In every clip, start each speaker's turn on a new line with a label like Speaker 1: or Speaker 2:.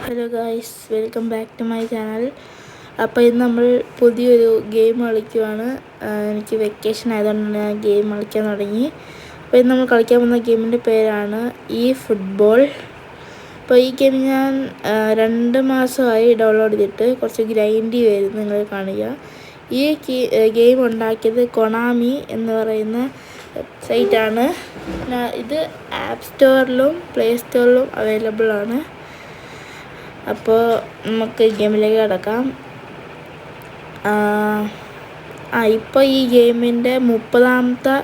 Speaker 1: Hello guys, welcome back to my channel. അപ്പോൾ ഇന്ന് നമ്മൾ പുതിയൊരു ഗെയിം കളിക്കുവാണ്. എനിക്ക് വെക്കേഷൻ ആയതുകൊണ്ട് ഞാൻ ഗെയിം കളിക്കാൻ തുടങ്ങി. അപ്പോൾ ഇന്ന് നമ്മൾ കളിക്കാൻ പോകുന്ന ഗെയിമിൻ്റെ പേരാണ് ഈ ഫുട്ബോൾ. അപ്പോൾ ഈ ഗെയിം ഞാൻ 2 മാസമായി ഡൗൺലോഡ് ചെയ്തിട്ട് കുറച്ച് ഗ്രൈൻഡ് വരുന്നു നിങ്ങൾ കാണുക. ഈ ഗെയിം ഉണ്ടാക്കിയത് കൊണാമി എന്ന് പറയുന്ന വെബ്സൈറ്റാണ്. ഇത് ആപ്പ് സ്റ്റോറിലും പ്ലേ സ്റ്റോറിലും അവൈലബിൾ ആണ്. അപ്പോൾ നമുക്ക് ഗെയിമിലേക്ക് കിടക്കാം. ഇപ്പോൾ ഈ ഗെയിമിൻ്റെ 30ാമത്തെ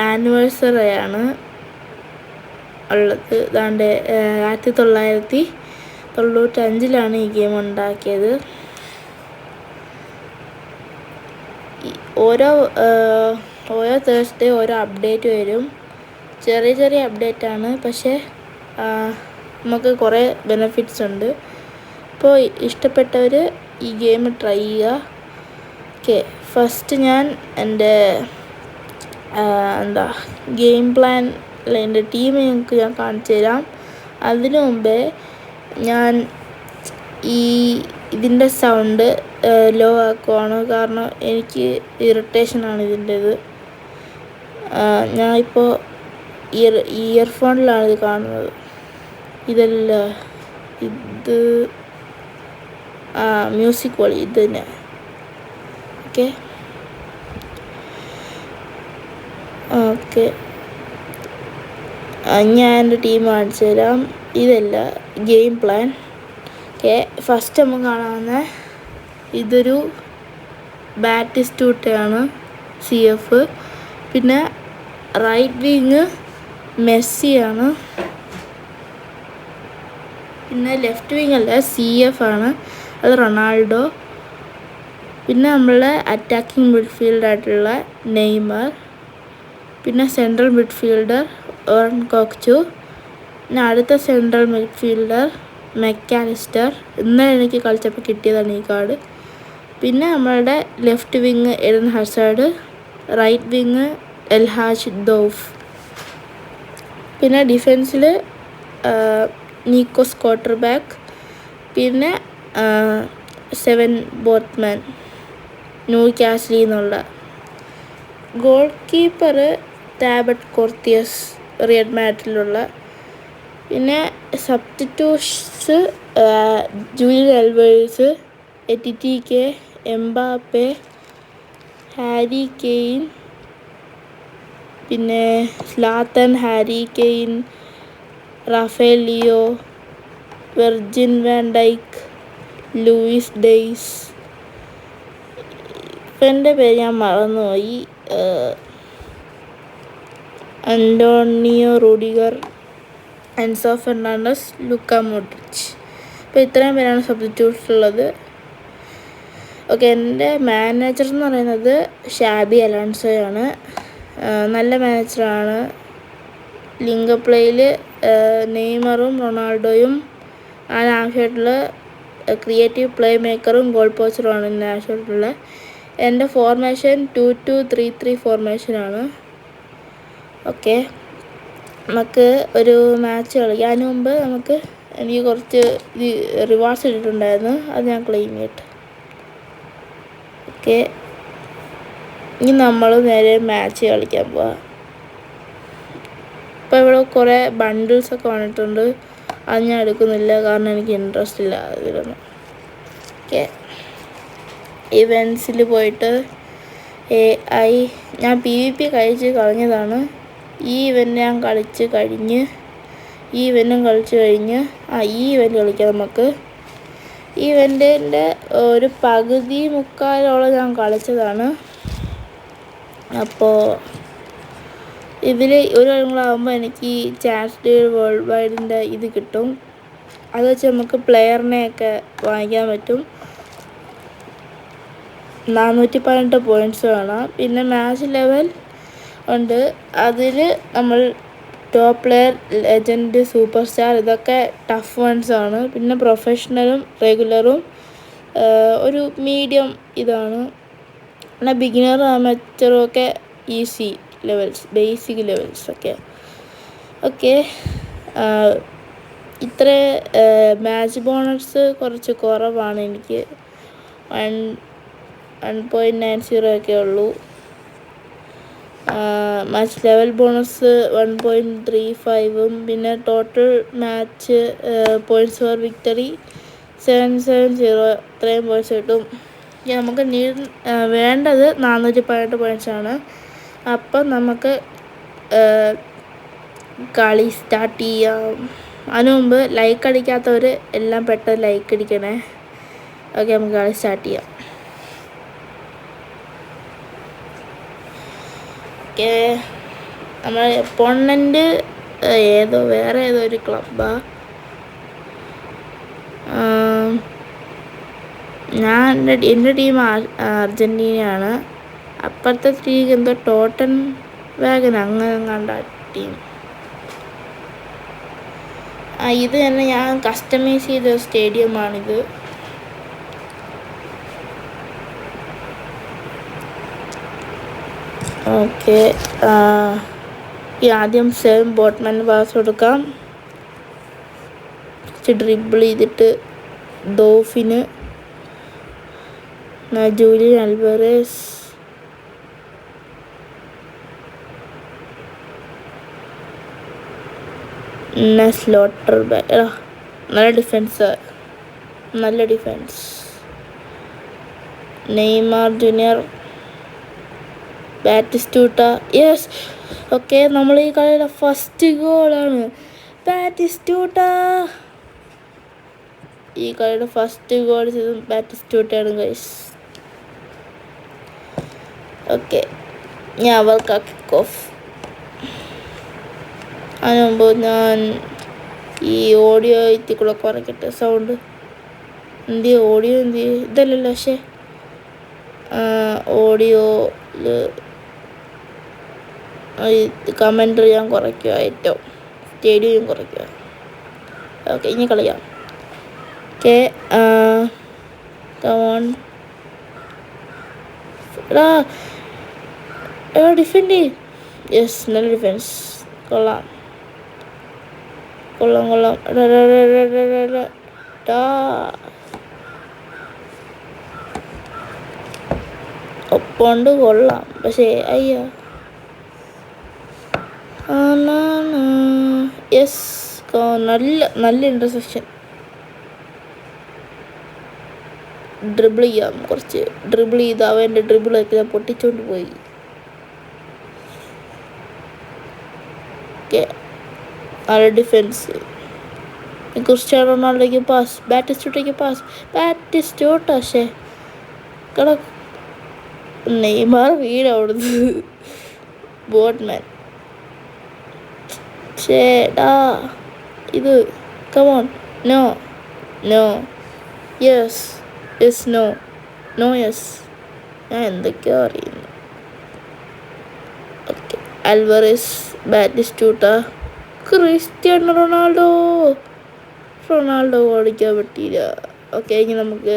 Speaker 1: ആനിവേഴ്സറിയാണ് ഉള്ളത്. അതാണ്ട് 1995 ഈ ഗെയിം ഉണ്ടാക്കിയത്. ഓരോ തേഴ്സ്ഡേ ഓരോ അപ്ഡേറ്റ് വരും. ചെറിയ അപ്ഡേറ്റാണ്, പക്ഷേ നമുക്ക് കുറേ ബെനിഫിറ്റ്സ് ഉണ്ട്. അപ്പോൾ ഇഷ്ടപ്പെട്ടവർ ഈ ഗെയിം ട്രൈ ചെയ്യുക. ഓക്കെ, ഫസ്റ്റ് ഞാൻ എൻ്റെ ഗെയിം പ്ലാൻ അല്ല എൻ്റെ ടീം നിങ്ങൾക്ക് ഞാൻ കാണിച്ചു തരാം. അതിനു മുമ്പേ ഞാൻ ഇതിൻ്റെ സൗണ്ട് ലോ ആക്കുവാണ്, കാരണം എനിക്ക് ഇറിറ്റേഷനാണ് ഇതിൻ്റേത്. ഞാനിപ്പോൾ ഇയർഫോണിലാണ് ഇത് കാണുന്നത്. ഇതല്ല, ഇത് മ്യൂസിക് വഴി ഇത് തന്നെ. ഓക്കെ, ഞാൻ എൻ്റെ ടീം കാണിച്ചു തരാം. ഇതല്ല ഗെയിം പ്ലാൻ. ഓക്കെ, ഫസ്റ്റ് നമുക്ക് കാണാവുന്ന ഇതൊരു ബാറ്റിസ്റ്റൂട്ടയാണ്, CF. പിന്നെ റൈറ്റ് വിങ് മെസ്സിയാണ്. പിന്നെ ലെഫ്റ്റ് വിങ് അല്ല, CF ആണ്, അത് റൊണാൾഡോ. പിന്നെ നമ്മളുടെ അറ്റാക്കിംഗ് മിഡ്ഫീൽഡായിട്ടുള്ള നെയ്മർ. പിന്നെ സെൻട്രൽ മിഡ്ഫീൽഡർ കോക്ചു. പിന്നെ അടുത്ത സെൻട്രൽ മിഡ്ഫീൽഡർ മെക്കാലിസ്റ്റർ. ഇന്നലെ എനിക്ക് കളിച്ചപ്പോൾ കിട്ടിയതാണ് ഈ കാർഡ്. പിന്നെ നമ്മളുടെ left wing Eden Hazard, right wing El Hadji Diouf. പിന്നെ ഡിഫൻസിൽ നിക്കോസ് ക്വാർട്ടർബാക്ക്. പിന്നെ 7 ബോത്ത്മാൻ ന്യൂ കാസിലിൽ നിന്നുള്ള. Goalkeeper Thibaut Courtois, Real മാഡ്രിഡിലുള്ള. പിന്നെ സബ്സ്റ്റിറ്റ്യൂട്ട്സ് ജൂലിയൻ അൽവേഴ്സ്, എറ്റിറ്റിക്കെ, എംബാപ്പെ, ഹാരി കെയ്ൻ, പിന്നെ Zlatan, Harry Kane, Raphael Leao, Virgil van Dijk, Luis Diaz. ഇവൻ്റെ പേര് ഞാൻ മറന്നുപോയി. Antonio Rudiger, Enzo Fernandez, Luka Modric. അപ്പോൾ ഇത്രയും പേരാണ് സബ്സ്റ്റിറ്റ്യൂട്ട്സ് ഉള്ളത്. ഓക്കെ, എൻ്റെ മാനേജർ എന്ന് പറയുന്നത് ഷാബി അലോൺസോയാണ്. നല്ല മാനേജറാണ്. ലിങ്ക് പ്ലേയിൽ നെയ്മറും റൊണാൾഡോയും ആവശ്യമായിട്ടുള്ള ക്രിയേറ്റീവ് പ്ലേ മേക്കറും ഗോൾ പോസ്റ്ററുമാണ് ഇതിന് ആവശ്യമായിട്ടുള്ള. എൻ്റെ ഫോർമേഷൻ 2-2-3-3 ഫോർമേഷനാണ്. ഓക്കെ, നമുക്ക് ഒരു മാച്ച് കളിക്കാം. അതിന് മുമ്പ് എനിക്ക് കുറച്ച് റിവാർഡ്സ് ഇട്ടിട്ടുണ്ടായിരുന്നു, അത് ഞാൻ ക്ലെയിം ചെയ്യട്ടെ. ഓക്കെ, ഇനി നമ്മൾ നേരെ മാച്ച് കളിക്കാൻ പോവാം. ഇപ്പോൾ ഇവിടെ കുറേ ബണ്ടിൽസൊക്കെ വന്നിട്ടുണ്ട്, അത് ഞാൻ എടുക്കുന്നില്ല, കാരണം എനിക്ക് ഇൻട്രസ്റ്റ് ഇല്ല അതിലൊന്നും. ഓക്കെ, ഇവൻസിൽ പോയിട്ട് ഞാൻ PvP കഴിച്ച് കളഞ്ഞതാണ്. ഈ ഇവൻ്റ് ഞാൻ കളിച്ച് കഴിഞ്ഞ്, ഈ ഇവൻറ്റും കളിച്ച് കഴിഞ്ഞ് ഈ ഇവൻ്റ് കളിക്കാം നമുക്ക്. ഈ ഇവൻറ്റിൻ്റെ ഒരു പകുതി മുക്കാലോളം ഞാൻ കളിച്ചതാണ്. അപ്പോൾ ഇതിൽ ഒരു കാര്യം കൂടെ ആകുമ്പോൾ എനിക്ക് ചാൻസ് വേൾഡ് വൈഡിൻ്റെ ഇത് കിട്ടും. അത് വെച്ച് നമുക്ക് പ്ലെയറിനെയൊക്കെ വാങ്ങിക്കാൻ പറ്റും. 418 പോയിൻറ്റ്സ് വേണം. പിന്നെ മാച്ച് ലെവൽ ഉണ്ട്, അതിൽ നമ്മൾ top player, legend, super star, ഇതൊക്കെ ടഫ് വൺസാണ്. പിന്നെ പ്രൊഫഷണലും റെഗുലറും ഒരു മീഡിയം ഇതാണ്. പിന്നെ ബിഗിനറും അമച്ചറും ഒക്കെ ഈസി ലെവൽസ്, ബേസിക് ലെവൽസ് ഒക്കെ. ഓക്കെ, ഇത്ര മാച്ച് ബോണസ് കുറച്ച് കുറവാണ് എനിക്ക്. 1.90 ഒക്കെ ഉള്ളൂ. മാച്ച് ലെവൽ ബോണസ് 1.35ഉം പിന്നെ total match points four victory 770. ഇത്രയും പോയിൻറ്റ്സ് കിട്ടും. നമുക്ക് വേണ്ടത് 418 പോയിൻറ്റ്സാണ്. അപ്പം നമുക്ക് കളി സ്റ്റാർട്ട് ചെയ്യാം. അതിനു മുമ്പ് ലൈക്ക് അടിക്കാത്തവർ എല്ലാം പെട്ടെന്ന് ലൈക്ക് അടിക്കണേ. ഓക്കെ, നമുക്ക് കളി സ്റ്റാർട്ട് ചെയ്യാം. ഓക്കെ, നമ്മൾ ഒപ്പോണൻ്റ് വേറെ ഏതോ ഒരു ക്ലബ്ബാണ്. എൻ്റെ ടീം അർജൻറ്റീനയാണ്. അപ്പുറത്തെ ടീം എന്തോ ടോട്ടൻ വാഗൻ അങ്ങനെ കണ്ട ടീം. ഇത് തന്നെ ഞാൻ കസ്റ്റമൈസ് ചെയ്ത സ്റ്റേഡിയമാണിത്. ഓക്കെ, ആദ്യം സെയിം ബോട്ട്മാൻ പാസ് കൊടുക്കാം. ഡ്രിബിൾ ചെയ്തിട്ട് ഡോഫിന്, ജൂലിയൻ അൽവാരസ്, സ്ലോട്ടർ ബാക്ക്. നല്ല defence. Neymar junior, Batistuta. Yes, okay, നമ്മൾ ഈ കളിയുടെ ഫസ്റ്റ് ഗോളാണ് ബാറ്റിസ്റ്റൂട്ട. ഈ കളിയുടെ ഫസ്റ്റ് ഗോൾ ചെയ്തത് ബാറ്റിസ്റ്റൂട്ടയാണ് ഗൈസ്. ഓക്കെ, ഞാൻ അവർക്ക് കിക്ക് ഓഫ്. അതിന് മുമ്പ് ഞാൻ ഈ ഓഡിയോ കൂടെ കുറയ്ക്കട്ടെ സൗണ്ട്. ഓഡിയോ ഇതല്ലല്ലോ, പക്ഷേ ഓഡിയോയിൽ കമൻറ്റ് ഞാൻ കുറയ്ക്കുക, ഏറ്റവും സ്റ്റേഡിയം കുറയ്ക്കുക. ഓക്കെ, ഇനി കളിക്കാം. Okay, come on defend. യെസ്, നല്ല ഡിഫെൻസ്. കൊള്ളാം. ഒപ്പമുണ്ട്, കൊള്ളാം. പക്ഷേ അയ്യോ, യെസ്, നല്ല ഇൻ്റർസെപ്ഷൻ. ഡ്രിബിൾ ചെയ്യാം, കുറച്ച് ഡ്രിബിൾ ചെയ്ത് അവൻ്റെ ഡ്രിബിളൊക്കെ ഞാൻ പൊട്ടിച്ചോണ്ട് പോയി. ഓക്കെ, നല്ല ഡിഫെൻസ്. ക്രിസ്ത്യാനോ റൊണാൾഡോയ്ക്ക് പാസ്, ബാറ്റിസ്റ്റൂട്ടയ്ക്ക് പാസ്, ബാറ്റിസ്റ്റൂട്ട. പക്ഷേ നെയ്മർ വീടവിടുന്ന് ബോട്ട്മാൻ. ചേടാ, ഇത് come on. No yes no yes. ഞാൻ എന്തൊക്കെയോ അറിയുന്നു. Okay, Alvarez, Batistuta, Cristiano Ronaldo ഓടിക്കാൻ പറ്റിയില്ല. ഓക്കെ, ഇനി നമുക്ക്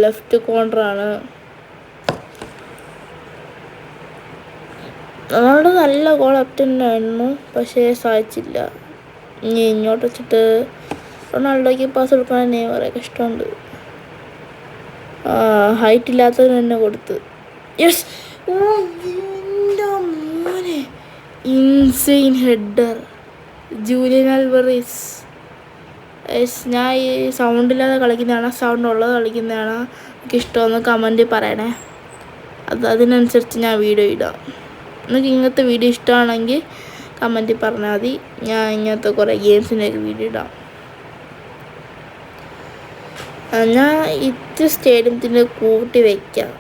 Speaker 1: ലെഫ്റ്റ് കോർണറാണ്. റൊണാൾഡോ നല്ല ഗോൾ അറ്റൻഡായിരുന്നു, പക്ഷേ സാധിച്ചില്ല. ഇനി ഇങ്ങോട്ട് വെച്ചിട്ട് റൊണാൾഡോയ്ക്ക് പാസ് കൊടുക്കാൻ നെയ്മറൊക്കെ ഇഷ്ടമുണ്ട്. ഹൈറ്റ് ഇല്ലാത്തതിന് തന്നെ കൊടുത്ത്. യെസ്, എൻ്റെ മോനെ, ഇൻസെയിൻ ഹെഡർ, ജൂലിയൻ അൽവാരസ്. ഞാൻ ഈ സൗണ്ടില്ലാതെ കളിക്കുന്നതാണ്, സൗണ്ട് ഉള്ളത് കളിക്കുന്നതാണ് എനിക്ക് ഇഷ്ടമെന്ന് കമൻറ്റിൽ പറയണേ. അതിനനുസരിച്ച് ഞാൻ വീഡിയോ ഇടാം. നിങ്ങൾക്ക് ഇങ്ങനത്തെ വീഡിയോ ഇഷ്ടമാണെങ്കിൽ കമൻറ്റിൽ പറഞ്ഞാൽ മതി. ഞാൻ ഇങ്ങനത്തെ കുറേ ഗെയിംസിൻ്റെയൊക്കെ വീഡിയോ ഇടാം. ഞാൻ ഇത് സ്റ്റേഡിയത്തിൻ്റെ കൂട്ടി വയ്ക്കാം.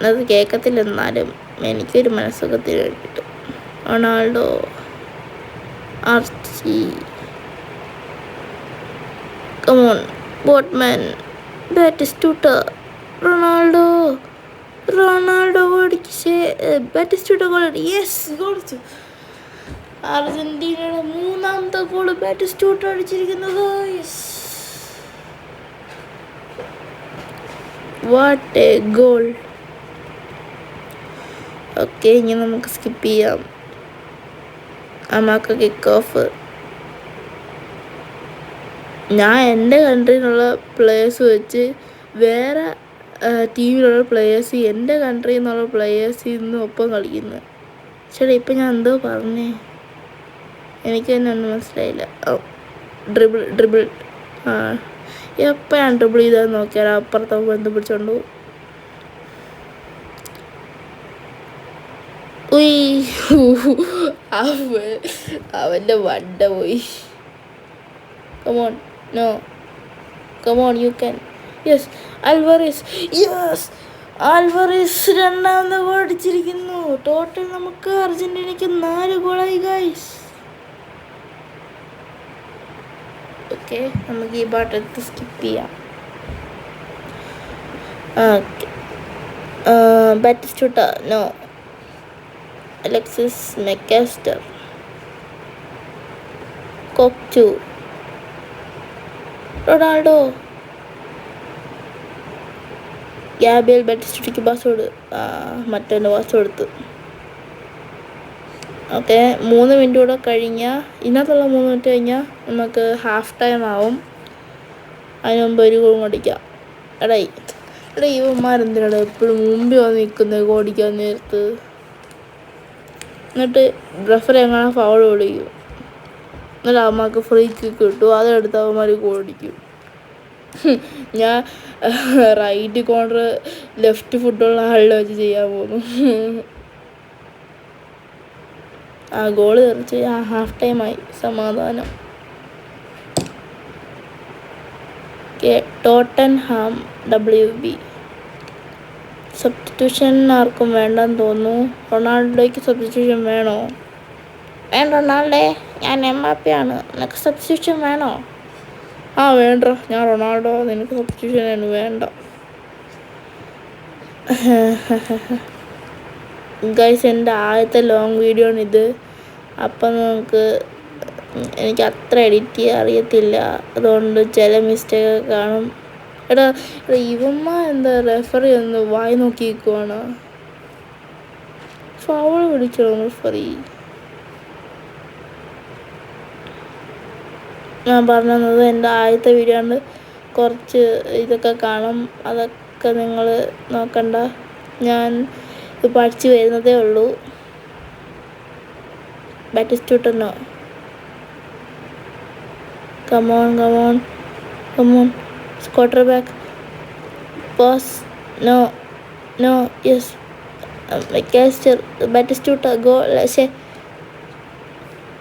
Speaker 1: അത് കേൾക്കത്തില്ല, എന്നാലും എനിക്കൊരു മനസ്സുഖത്തിന് വേണ്ടിയിട്ട്. റൊണാൾഡോ, ആർച്ചി, കമോൺ, ബോട്ട്മാൻ, ബാറ്റിസ്റ്റൂട്ട, റൊണാൾഡോ അടിച്ച് ബാറ്റിസ്റ്റൂട്ട ഗോൾ. യെസ്, ഗോളിച്ചു. അർജൻറ്റീനയുടെ 3ാമത്തെ ഗോൾ ബാറ്റിസ്റ്റൂട്ട അടിച്ചിരിക്കുന്നത്. Yes, what a goal. Okay, ഇനി നമുക്ക് സ്കിപ്പ് ചെയ്യാം. അമാക്ക കിക്ക് ഓഫ്. ഞാൻ എൻ്റെ കൺട്രിയിലുള്ള പ്ലേയേഴ്സ് വെച്ച് വേറെ ടീമിലുള്ള പ്ലേയേഴ്സ് എൻ്റെ കൺട്രിയിൽ നിന്നുള്ള പ്ലേയേഴ്സിൽ നിന്ന് ഒപ്പം കളിക്കുന്നത്. ചേട്ടാ ഇപ്പം ഞാൻ എന്തോ പറഞ്ഞേ, എനിക്ക് തന്നെ ഒന്നും മനസ്സിലായില്ല. ഡ്രിബിൾ ഡ്രിബിൾ ആ എപ്പോൾ ഞാൻ ഡ്രിബിൾ ചെയ്താൽ നോക്കിയാൽ അപ്പുറത്തെ ബന്ധം പിടിച്ചോണ്ടു. അവൻ്റെ വണ്ട പോയി. Come on no come on you can. Yes Alvarez, yes Alvarez രണ്ടാമത് ഗോൾ അടിച്ചിരിക്കുന്നു. ടോട്ടൽ നമുക്ക് അർജന്റീനയ്ക്ക് 4 ഗോളായി ഗൈസ്. ഓക്കെ, നമുക്ക് ഈ പാട്ടെടുത്ത് സ്കിപ്പ് ചെയ്യാം. Okay, Batistuta no, Alexis Mac Allister, കൊച്ചു, റൊണാൾഡോ, ഗ്യാബിയൽ ബാറ്റിസ്റ്റുട്ടയ്ക്ക് പാസ് കൊടു. മറ്റൊന്ന് പാസ് കൊടുത്തു. ഓക്കെ, 3 മിനിറ്റ് കൂടെ കഴിഞ്ഞാൽ, ഇതിനകത്തുള്ള 3 മിനിറ്റ് കഴിഞ്ഞാൽ നമുക്ക് ഹാഫ് ടൈം ആവും. അതിന് മുമ്പ് ഒരു ഗോൾ അടിക്കാം. എടാ ഇവന്മാരെന്തിനാണ് എപ്പോഴും മുമ്പിൽ വന്ന് നിൽക്കുന്നത് ഓടിക്കാൻ നേരത്ത്? എന്നിട്ട് റഫറി എങ്ങനെ ഫൗൾ വിളിക്കും, എന്നിട്ട് അവന്മാർക്ക് ഫ്രീ കിക്ക് കിട്ടും, അതെടുത്ത് അവന്മാർ ഗോളടിക്കും. ഞാൻ റൈറ്റ് കോർണർ ലെഫ്റ്റ് ഫുട്ടുള്ള ആളിനെ വെച്ച് ചെയ്യാൻ പോകുന്നു. ആ ഗോള് തെറിച്ച് ഹാഫ് ടൈമായി. സമാധാനം. ടോട്ടൻഹാം WB സബ്സ്റ്റിറ്റ്യൂഷൻ ആർക്കും വേണ്ടെന്ന് തോന്നുന്നു. റൊണാൾഡോയ്ക്ക് സബ്സ്റ്റിറ്റ്യൂഷൻ വേണോ? വേണ്ട റൊണാൾഡേ, ഞാൻ എംബാപ്പയാണ്, നിനക്ക് സബ്സ്റ്റിറ്റ്യൂഷൻ വേണോ? ആ വേണ്ട, ഞാൻ റൊണാൾഡോ, നിനക്ക് സബ്സ്റ്റിറ്റ്യൂഷൻ വേണ്ട. ഗൈസ്, എൻ്റെ ആദ്യത്തെ ലോങ് വീഡിയോ ആണിത്. അപ്പം എനിക്ക് അത്ര എഡിറ്റ് ചെയ്യാൻ അറിയത്തില്ല, അതുകൊണ്ട് ചില മിസ്റ്റേക്ക് കാണും. എടാ ഇവന്മാർ റെഫറി ഒന്ന് വായി നോക്കി നിൽക്കുവാണ്. ഫൗൾ പിടിച്ചോ റെഫറി? ഞാൻ പറഞ്ഞത് എൻ്റെ ആദ്യത്തെ വീഡിയോ ആണ്, കുറച്ച് ഇതൊക്കെ കാണും, അതൊക്കെ നിങ്ങൾ നോക്കണ്ട. ഞാൻ ഇത് പഠിച്ച് വരുന്നതേ ഉള്ളൂ. ബാറ്റിസ്റ്റുട്ടനോ, കമോൺ കമോൺ കമോൺ, സ്ക്വാർട്ടർ back pass, no no, yes മെക്കാസ്റ്റർ, ബാറ്റിസ്റ്റുട്ട ഗോൾ,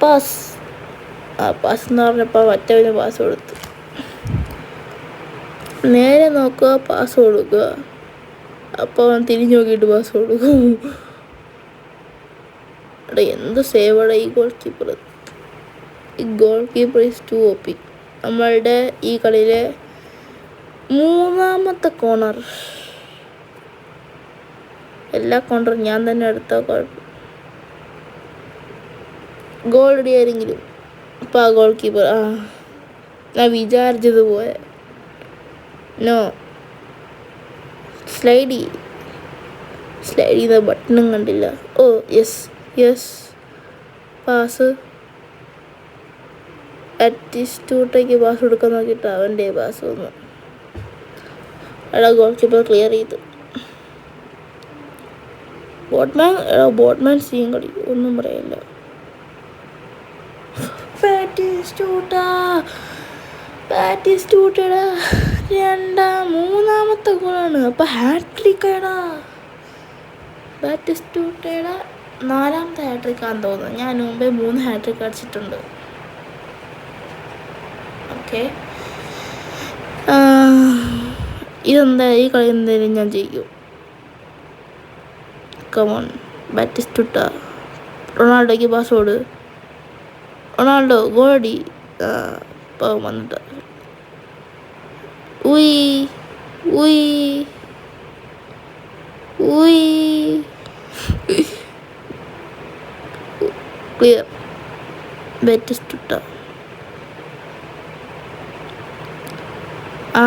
Speaker 1: പാസ്. ആ പാസ് എന്ന് പറഞ്ഞപ്പോൾ മറ്റവന് പാസ് കൊടുത്തു. നേരെ നോക്കുക, പാസ് കൊടുക്കുക, അപ്പോൾ അവൻ തിരിഞ്ഞു നോക്കിയിട്ട് പാസ് കൊടുക്കും. എടാ എന്ത് സേവടാ ഈ ഗോൾ കീപ്പർ. ഈ goalkeeper is too OP. നമ്മളുടെ ഈ കളിയിലെ 3ാമത്തെ കോർണർ. എല്ലാ കോർണറും ഞാൻ തന്നെ എടുത്താൽ കുഴപ്പം. ഗോൾ ഇടിയാരെങ്കിലും അപ്പോൾ ആ ഗോൾ കീപ്പർ ഞാൻ വിചാരിച്ചത് പോലെ നോ, സ്ലൈഡ് ചെയ്ത ബട്ടണും കണ്ടില്ല. Oh yes pass. ബാറ്റിസ്റ്റുട്ടയ്ക്ക് പാസ് കൊടുക്കാൻ നോക്കിയിട്ട് അവൻ്റെ പാസ് വന്നു. എടാ ഗോൾ കീപ്പർ ക്ലിയർ ചെയ്ത്. ബോട്ട്മാൻ സീൻ കളി ഒന്നും പറയില്ല. ബാറ്റിസ്റ്റുട്ടയുടെ 3ാമത്തെ ഗോളാണ്. അപ്പം ഹാട്രിക്കാടാ. ബാറ്റിസ്റ്റുട്ടയുടെ 4ാമത്തെ ഹാട്രിക്കാന്ന് തോന്നുന്നു. ഞാൻ മുമ്പേ 3 ഹാട്രിക്ക് അടിച്ചിട്ടുണ്ട്. ഓക്കെ, ഇതെന്താ ഈ കളി എന്തായാലും ഞാൻ ചെയ്യും. കമോൺ ബാറ്റിസ്റ്റുട്ട, റൊണാൾഡോയ്ക്ക് പാസ് കൊടു. റൊണാൾഡോ ഗോളടി. ഇപ്പോൾ വന്നിട്ട് ക്ലിയർ. ബാറ്റിസ്റ്റുട്ട,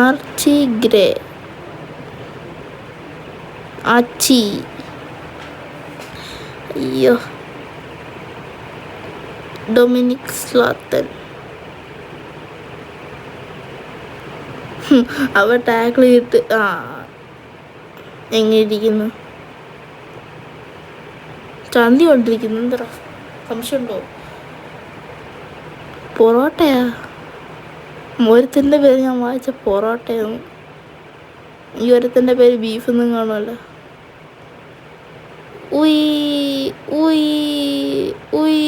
Speaker 1: ആർച്ചി ഗ്രേ, അയ്യോ, ഡൊമിനിക് സ്ലാത്തൻ, അവ ടാക്കിൾ ചെയ്തിട്ട് എങ്ങനെ ഇരിക്കുന്നു, ചന്തി കൊണ്ടിരിക്കുന്നു. എന്താ സംശയമുണ്ടോ? പൊറോട്ടയാ? ഒരുത്തിൻ്റെ പേര് ഞാൻ വായിച്ച പൊറോട്ടയാണ്. ഈ ഒരുത്തിൻ്റെ പേര് ബീഫ് എന്നും കാണുമല്ലോ. ഉയ് ഉയ് ഉയ്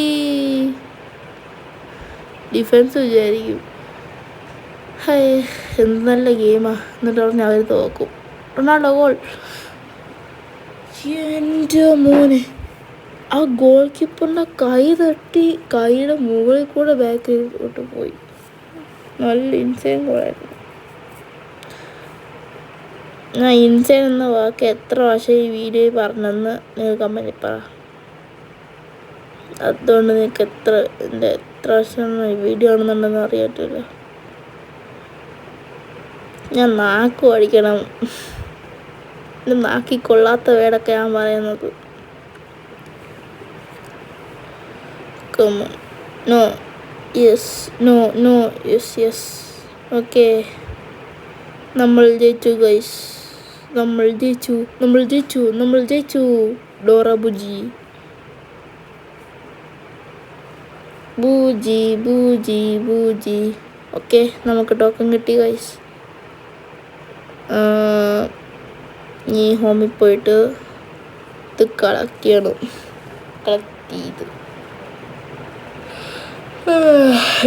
Speaker 1: ഡിഫൻസ് വിചാരിക്കും. എന്ത് നല്ല ഗെയിമാ. എന്നിട്ട് പറഞ്ഞ് അവർ തോക്കും. Ronaldo goal. എൻ്റെ മോനെ, ആ ഗോൾ കീപ്പറിൻ്റെ കൈ തട്ടി കൈയുടെ മുകളിൽ കൂടെ ബാക്കിലോട്ട് പോയി. നല്ല ഇൻസൈൻ ഗോളായിരുന്നു. ഞാൻ ഇൻസൈൻ എന്ന വാക്ക് എത്ര പ്രാവശ്യം ഈ വീഡിയോയിൽ പറഞ്ഞെന്ന് നിങ്ങൾ കമൻറ്റിൽ പറ. അതുകൊണ്ട് നിങ്ങൾക്ക് എത്ര പ്രാവശ്യം ഈ വീഡിയോ ആണെന്നുണ്ടെന്ന് അറിയത്തില്ല. ഞാൻ നാക്ക് പഠിക്കണം. നാക്കി കൊള്ളാത്ത വേടൊക്കെ ഞാൻ പറയുന്നത്. No yes no no yes yes. Okay, നമ്മൾ ജയിച്ചു ഗൈസ്. നമ്മൾ ജയിച്ചു. ഡോറ ബുജി ബൂജി ബൂജി ബൂജി. ഓക്കെ, നമുക്ക് ടോക്കൺ കിട്ടി ഗൈസ്. ഈ ഹോമിൽ പോയിട്ട് ഇത് കളക്ട് ചെയ്ത്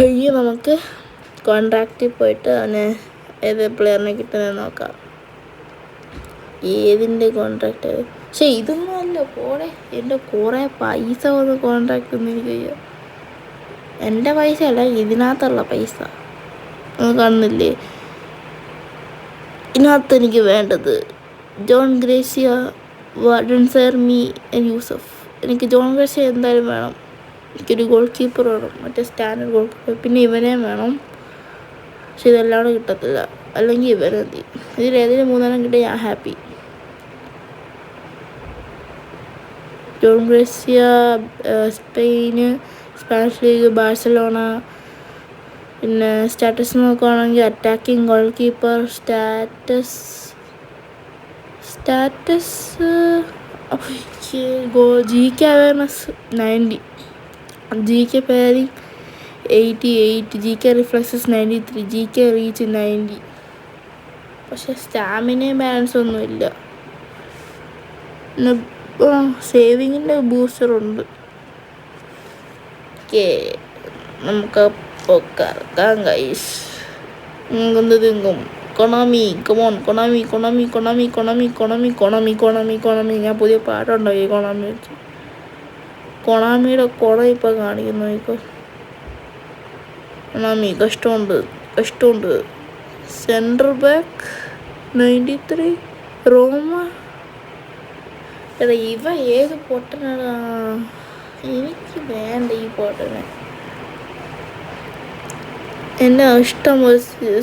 Speaker 1: ഇനി നമുക്ക് കോൺട്രാക്റ്റിൽ പോയിട്ട് അവന് ഏത് പ്ലെയറിനെ കിട്ടുന്നതെന്ന് നോക്കാം. ഏതിൻ്റെ കോൺട്രാക്റ്റ്? പക്ഷേ ഇതൊന്നും അല്ല പോടെ. എൻ്റെ കുറേ പൈസ വന്ന് കോൺട്രാക്റ്റ് ഒന്നും എനിക്ക് കഴിയുക. എൻ്റെ പൈസ അല്ല, ഇതിനകത്തുള്ള പൈസ കാണുന്നില്ലേ? ഇതിനകത്ത് എനിക്ക് വേണ്ടത് ജോൺ ഗ്രേസിയ, വാർഡൻ സെർമി, യൂസഫ്. എനിക്ക് ജോൺ ഗ്രേസിയ എന്തായാലും വേണം. എനിക്കൊരു ഗോൾ കീപ്പർ വേണം, മറ്റേ സ്റ്റാൻഡേർഡ് ഗോൾ കീപ്പർ. പിന്നെ ഇവനെയും വേണം. പക്ഷെ ഇതെല്ലാം കൂടെ കിട്ടത്തില്ല. അല്ലെങ്കിൽ ഇവരെന്തി ഇതിലേതെങ്കിലും മൂന്നെണ്ണം കിട്ടിയാൽ ഞാൻ happy. John Gracia Spain, Spanish league, Barcelona. പിന്നെ സ്റ്റാറ്റസ് നോക്കുകയാണെങ്കിൽ attacking goal keeper status GK awareness 90, GK parrying 88, GK reflexes 93, GK reach 90. പക്ഷെ സ്റ്റാമിനയും ബാലൻസ് ഒന്നുമില്ല. പിന്നെ സേവിങ്ങിൻ്റെ ബൂസ്റ്ററുണ്ട്. ഓക്കെ, നമുക്ക് പൊക്കറക്കാം ഗൈസ്. എന്ത് തിങ്ങും കൊണാമി. കമോൺ കൊണാമി. ഞാൻ പുതിയ പാട്ടുണ്ടായി കൊണാമി വെച്ച്. കൊണാമിയുടെ കുട ഇപ്പം കാണിക്കുന്നു. ഇപ്പോൾ കൊണാമി കഷ്ടമുണ്ട്. സെൻട്രൽ ബാക്ക് 93 റോമ. എടാ ഇവ ഏത് പൊട്ടനാടാ? എനിക്ക് വേണ്ട ഈ പൊട്ടനെ. എൻ്റെ ഇഷ്ടം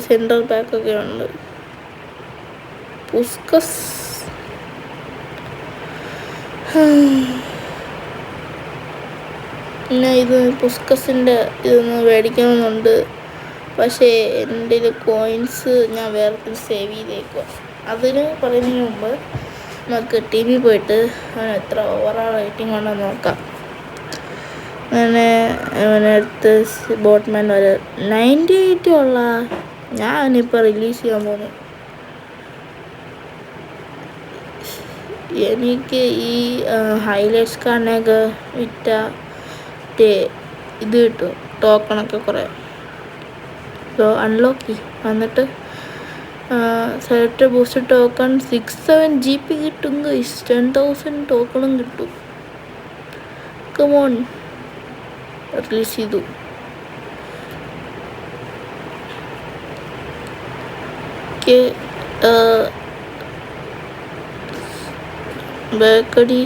Speaker 1: സെൻട്രൽ ബാക്കൊക്കെ ഉണ്ട്. പുസ്കസ് പിന്നെ പുസ്കസിൻ്റെ ഇതൊന്ന് മേടിക്കണമെന്നുണ്ട്. പക്ഷേ എൻ്റെ കോയിൻസ് ഞാൻ വേറെ സേവ് ചെയ്തേക്കുക. അതിന് പറയുന്നതിന് മുമ്പ് നമുക്ക് ടീമിൽ പോയിട്ട് അവൻ എത്ര ഓവറോൾ റേറ്റിംഗ് ഉണ്ടെന്ന് നോക്കാം. അങ്ങനെ അവനടുത്ത് ബോട്ട്മാൻ വരെ 98 ഉള്ള. ഞാൻ അവനിപ്പോൾ റിലീസ് ചെയ്യാൻ പോകുന്നു. എനിക്ക് ഈ ഹൈലൈറ്റ്സ് കാർഡിനൊക്കെ വിറ്റ ഇത് കിട്ടും, ടോക്കണൊക്കെ കുറേ. അൺലോക്ക് വന്നിട്ട് സെലക്ട് ബൂസ്റ്റ് ടോക്കൺ 67 GB കിട്ടും. 10,000 ടോക്കണും കിട്ടും. കമോൺ, റിലീസ് ചെയ്തു. ബാക്കടി.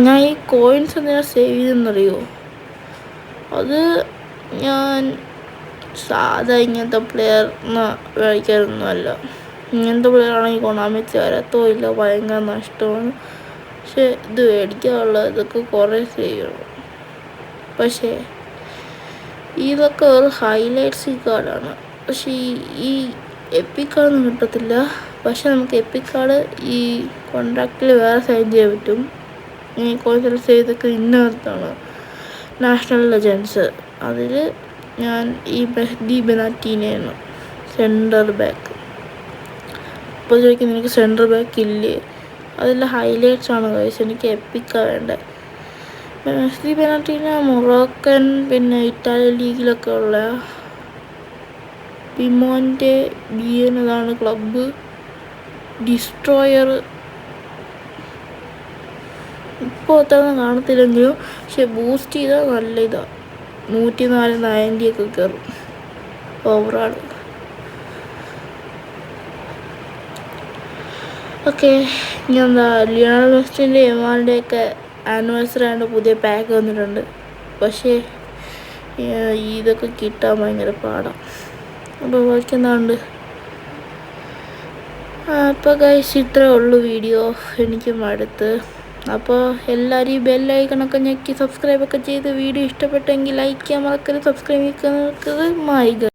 Speaker 1: ഞാൻ ഈ കോയിൻസ് എന്തിനാ സേവ് ചെയ്തെന്നറിയോ? അത് ഞാൻ സാധാ ഇങ്ങനത്തെ പ്ലെയറിന് കളിക്കാനൊന്നുമല്ല. ഇങ്ങനത്തെ പ്ലെയർ ആണെങ്കിൽ കൊണാമി ചേരത്തോ ഇല്ല, ഭയങ്കര നഷ്ടമാണ്. പക്ഷെ ഇത് മേടിക്കാനുള്ള ഇതൊക്കെ കുറേ സേവ് ചെയ്യണം. പക്ഷേ ഇതൊക്കെ ഒരു ഹൈലൈറ്റ്സ് കാർഡാണ്. പക്ഷേ ഈ എപ്പിക് കാർഡൊന്നും കിട്ടത്തില്ല. പക്ഷെ നമുക്ക് എപ്പിക് കാർഡ് ഈ കോൺട്രാക്റ്റിൽ വേറെ സൈൻ ചെയ്യാൻ പറ്റും. ഈ കോഴ്സിൽ ചെയ്തൊക്കെ ഇന്നർത്താണ് നാഷണൽ ലെജൻസ്. അതിൽ ഞാൻ ഈ മെഹ്ദി ബെനാറ്റീനെയാണ് സെൻറ്റർ ബാക്ക്. ഇപ്പോൾ ചോദിക്കും എനിക്ക് സെൻറ്റർ ബാക്ക് ഇല്ലേ? അതിൽ ഹൈലൈറ്റ്സ് ആണ് ഗൈസ്. എനിക്ക് എപ്പിക്കാണ് വേണ്ടത്. മെഹ്ദി ബെനാറ്റീന മൊറോക്കൻ പിന്നെ ഇറ്റാലിയൻ ലീഗിലൊക്കെ ഉള്ള പിമോൻ്റെ ബി എന്നതാണ് ക്ലബ്ബ്. ഡിസ്ട്രോയർ ഇപ്പോൾ അത്രയൊന്നും കാണത്തില്ലെങ്കിലും പക്ഷെ ബൂസ്റ്റ് ചെയ്താൽ നല്ല ഇതാണ്. 104-90 ഒക്കെ കയറും ഓവറാൾ. ഓക്കെ, ഇനി എന്താ ലിയോണൽ മെസ്സിൻ്റെ എമാലിൻ്റെ ഒക്കെ ആനിവേഴ്സറി ആയതുകൊണ്ട് പുതിയ പാക്ക് വന്നിട്ടുണ്ട്. പക്ഷേ ഇതൊക്കെ കിട്ടാൻ ഭയങ്കര പാടാണ്. അപ്പോൾ ബാക്കി എന്താണ്ട് അപ്പോൾ ഗൈസ് ഇത്രേ ഉള്ളൂ വീഡിയോ. എനിക്ക് മടുത്ത്. അപ്പോൾ എല്ലാവരും ഈ ബെല്ലൈക്കണൊക്കെ ഞെക്കി സബ്സ്ക്രൈബൊക്കെ ചെയ്ത് വീഡിയോ ഇഷ്ടപ്പെട്ടെങ്കിൽ ലൈക്ക് ചെയ്യാൻ മറക്കരുത്. സബ്സ്ക്രൈബ് ചെയ്യാൻ മറക്കരുത്. My guys.